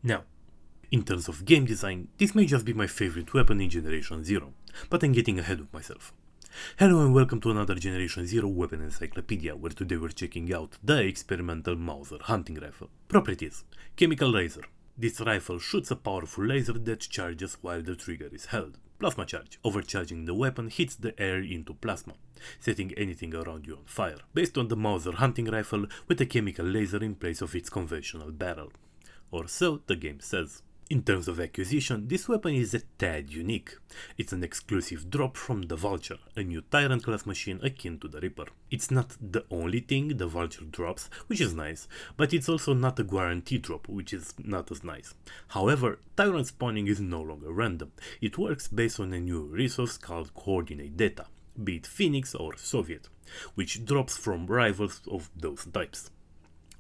Now, in terms of game design, this may just be my favorite weapon in Generation 0, but I'm getting ahead of myself. Hello and welcome to another Generation 0 weapon encyclopedia, where today we're checking out the experimental Mauser hunting rifle. Properties: chemical laser. This rifle shoots a powerful laser that charges while the trigger is held. Plasma charge. Overcharging the weapon hits the air into plasma, setting anything around you on fire, based on the Mauser hunting rifle with a chemical laser in place of its conventional barrel. Or so the game says. In terms of acquisition, this weapon is a tad unique. It's an exclusive drop from the Vulture, a new Tyrant class machine akin to the Reaper. It's not the only thing the Vulture drops, which is nice, but it's also not a guarantee drop, which is not as nice. However, Tyrant spawning is no longer random. It works based on a new resource called coordinate data, be it Phoenix or Soviet, which drops from rivals of those types.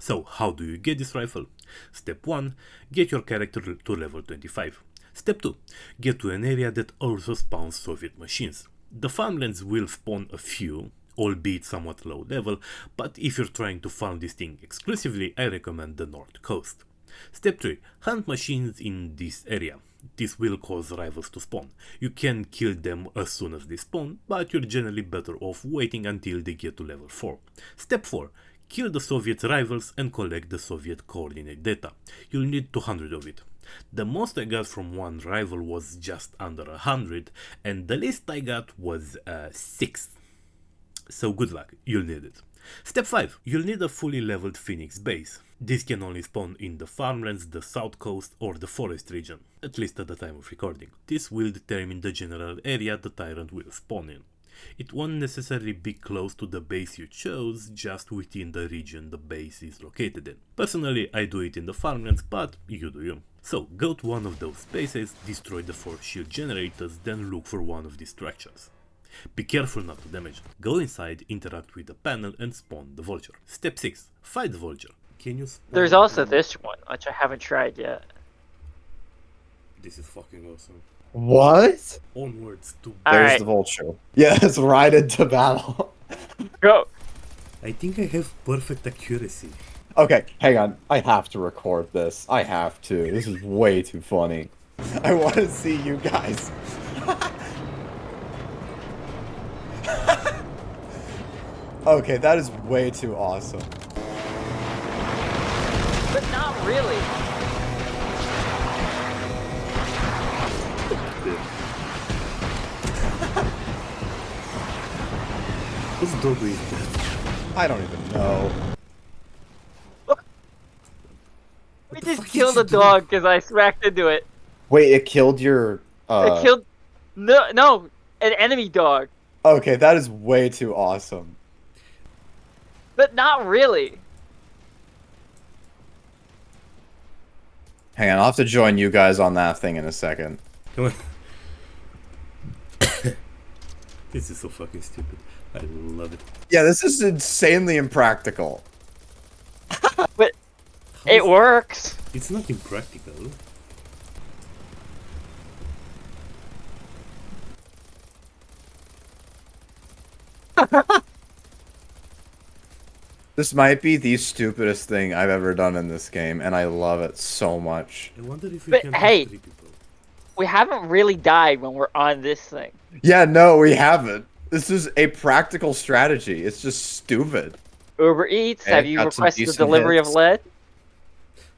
So, how do you get this rifle? Step 1. Get your character to level 25. Step 2. Get to an area that also spawns Soviet machines. The farmlands will spawn a few, albeit somewhat low level, but if you're trying to farm this thing exclusively, I recommend the North Coast. Step 3. Hunt machines in this area. This will cause rivals to spawn. You can kill them as soon as they spawn, but you're generally better off waiting until they get to level 4. Step 4. Kill the Soviet rivals and collect the Soviet coordinate data. You'll need 200 of it. The most I got from one rival was just under 100, and the least I got was 6. So good luck, you'll need it. Step 5. You'll need a fully leveled Phoenix base. This can only spawn in the farmlands, the south coast, or the forest region, at least at the time of recording. This will determine the general area the Tyrant will spawn in. It won't necessarily be close to the base you chose, just within the region the base is located in. Personally, I do it in the farmlands, but you do you. So, go to one of those bases, destroy the 4 shield generators, then look for one of these structures. Be careful not to damage it. Go inside, interact with the panel, and spawn the Vulture. Step 6. Fight the Vulture. Can you spawn? There's also this one, which I haven't tried yet. This is fucking awesome. What? Onwards to... There's the Vulture. Yes, right into battle. Go! I think I have perfect accuracy. Okay, hang on. I have to record this. I have to. This is way too funny. I want to see you guys. Okay, that is way too awesome. But not really. Whose dog is that? I don't even know. We just killed a dog because I smacked into it. Wait, it killed your... It killed... No, an enemy dog. Okay, that is way too awesome. But not really. Hang on, I'll have to join you guys on that thing in a second. Come on. This is so fucking stupid. I love it. Yeah, this is insanely impractical. But it works. It's not impractical. This might be the stupidest thing I've ever done in this game, and I love it so much. I wonder if we But can hey. have 3 people. We haven't really died when we're on this thing. Yeah, no, we haven't. This is a practical strategy. It's just stupid. Uber Eats, Okay, have you got some requested the decent delivery hits. of lead?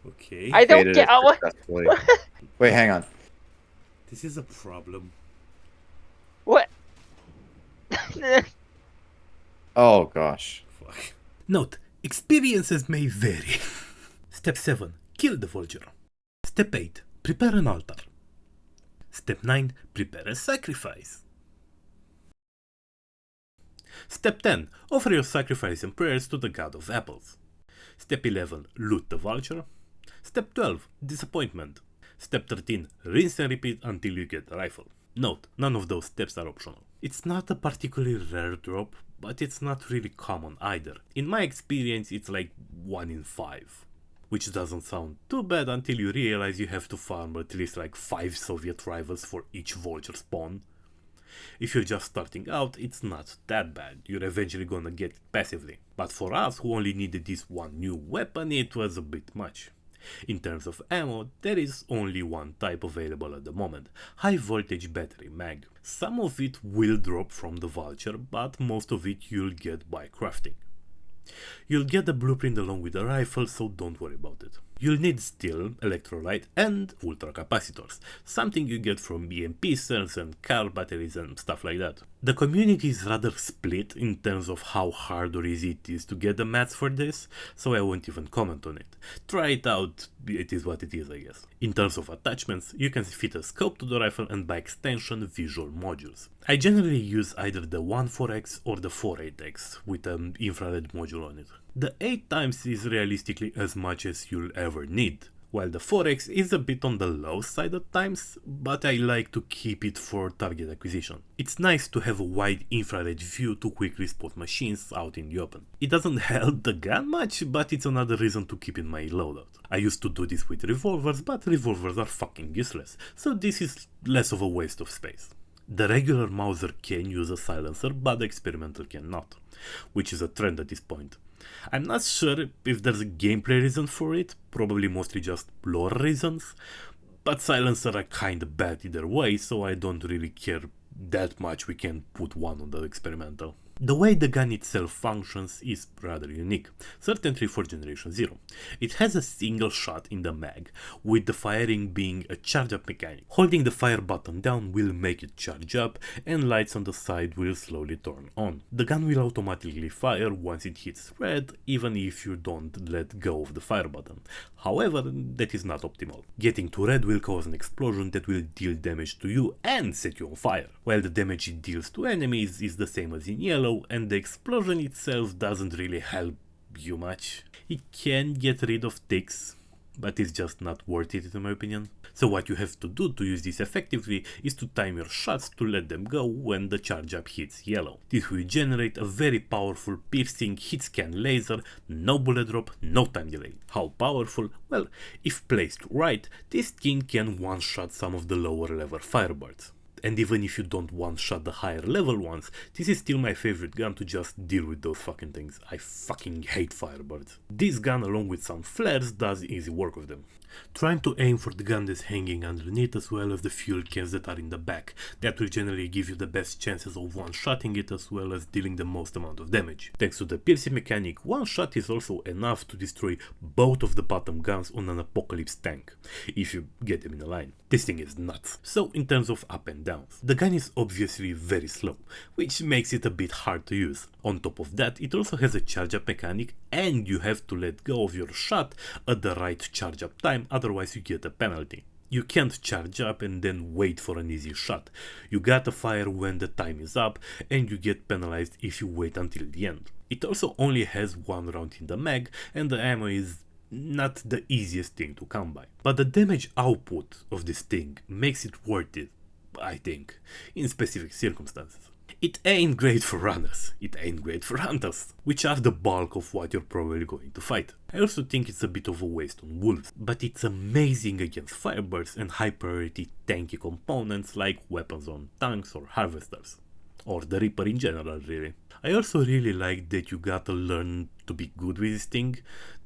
Okay. I don't Hated get... it successfully. Wait, hang on. This is a problem. What? Oh, gosh. Fuck. Note, experiences may vary. Step 7. Kill the Vulture. Step 8. Prepare an altar. Step 9. Prepare a sacrifice. Step 10. Offer your sacrifice and prayers to the god of apples. Step 11. Loot the Vulture. Step 12. Disappointment. Step 13. Rinse and repeat until you get the rifle. Note, none of those steps are optional. It's not a particularly rare drop, but it's not really common either. In my experience, it's like 1 in 5. Which doesn't sound too bad until you realize you have to farm at least like 5 Soviet rivals for each Vulture spawn. If you're just starting out, it's not that bad, you're eventually gonna get it passively. But for us, who only needed this one new weapon, it was a bit much. In terms of ammo, there is only one type available at the moment, high voltage battery mag. Some of it will drop from the Vulture, but most of it you'll get by crafting. You'll get the blueprint along with the rifle, so don't worry about it. You'll need steel, electrolyte and ultra capacitors, something you get from EMP cells and car batteries and stuff like that. The community is rather split in terms of how hard or easy it is to get the mats for this, so I won't even comment on it. Try it out, it is what it is, I guess. In terms of attachments, you can fit a scope to the rifle and by extension visual modules. I generally use either the 1.4x or the 4.8x with an infrared module on it. The 8 times is realistically as much as you'll ever need, while the 4x is a bit on the low side at times, but I like to keep it for target acquisition. It's nice to have a wide infrared view to quickly spot machines out in the open. It doesn't help the gun much, but it's another reason to keep in my loadout. I used to do this with revolvers, but revolvers are fucking useless, so this is less of a waste of space. The regular Mauser can use a silencer, but the experimental cannot, which is a trend at this point. I'm not sure if there's a gameplay reason for it, probably mostly just lore reasons, but silencers are kinda bad either way, so I don't really care that much we can put one on the experimental. The way the gun itself functions is rather unique, certainly for Generation 0. It has a single shot in the mag, with the firing being a charge-up mechanic. Holding the fire button down will make it charge up, and lights on the side will slowly turn on. The gun will automatically fire once it hits red, even if you don't let go of the fire button. However, that is not optimal. Getting to red will cause an explosion that will deal damage to you and set you on fire, while the damage it deals to enemies is the same as in yellow, and the explosion itself doesn't really help you much. It can get rid of ticks, but it's just not worth it in my opinion. So what you have to do to use this effectively is to time your shots to let them go when the charge up hits yellow. This will generate a very powerful piercing hit scan laser, no bullet drop, no time delay. How powerful? Well, if placed right, this thing can one-shot some of the lower level firebirds. And even if you don't one-shot the higher level ones, this is still my favorite gun to just deal with those fucking things. I fucking hate firebirds. This gun along with some flares does easy work of them. Trying to aim for the gun that's hanging underneath as well as the fuel cans that are in the back. That will generally give you the best chances of one-shotting it as well as dealing the most amount of damage. Thanks to the piercing mechanic, one shot is also enough to destroy both of the bottom guns on an apocalypse tank, if you get them in a line. This thing is nuts. So in terms of up and downs, the gun is obviously very slow, which makes it a bit hard to use. On top of that, it also has a charge up mechanic and you have to let go of your shot at the right charge up time, otherwise you get a penalty. You can't charge up and then wait for an easy shot. You gotta fire when the time is up and you get penalized if you wait until the end. It also only has one round in the mag and the ammo is not the easiest thing to come by. But the damage output of this thing makes it worth it, I think, in specific circumstances. It ain't great for runners, it ain't great for hunters, which are the bulk of what you're probably going to fight. I also think it's a bit of a waste on wolves, but it's amazing against firebirds and high priority tanky components like weapons on tanks or harvesters. Or the Reaper in general, really. I also really like that you gotta learn to be good with this thing,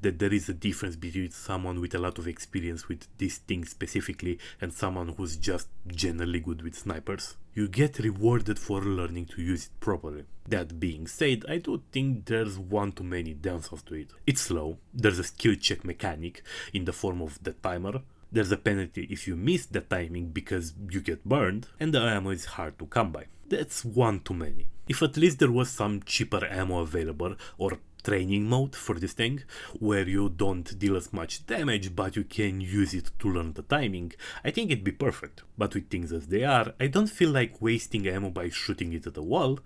that there is a difference between someone with a lot of experience with this thing specifically and someone who's just generally good with snipers. You get rewarded for learning to use it properly. That being said, I do think there's one too many downsides to it. It's slow, there's a skill check mechanic in the form of the timer, there's a penalty if you miss the timing because you get burned, and the ammo is hard to come by. That's one too many. If at least there was some cheaper ammo available or training mode for this thing, where you don't deal as much damage but you can use it to learn the timing, I think it'd be perfect. But with things as they are, I don't feel like wasting ammo by shooting it at a wall,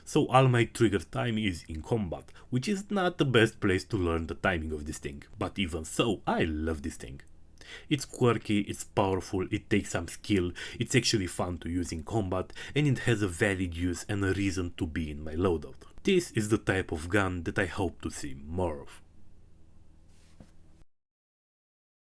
so all my trigger time is in combat, which is not the best place to learn the timing of this thing. But even so, I love this thing. It's quirky, it's powerful, it takes some skill, it's actually fun to use in combat, and it has a valid use and a reason to be in my loadout. This is the type of gun that I hope to see more of.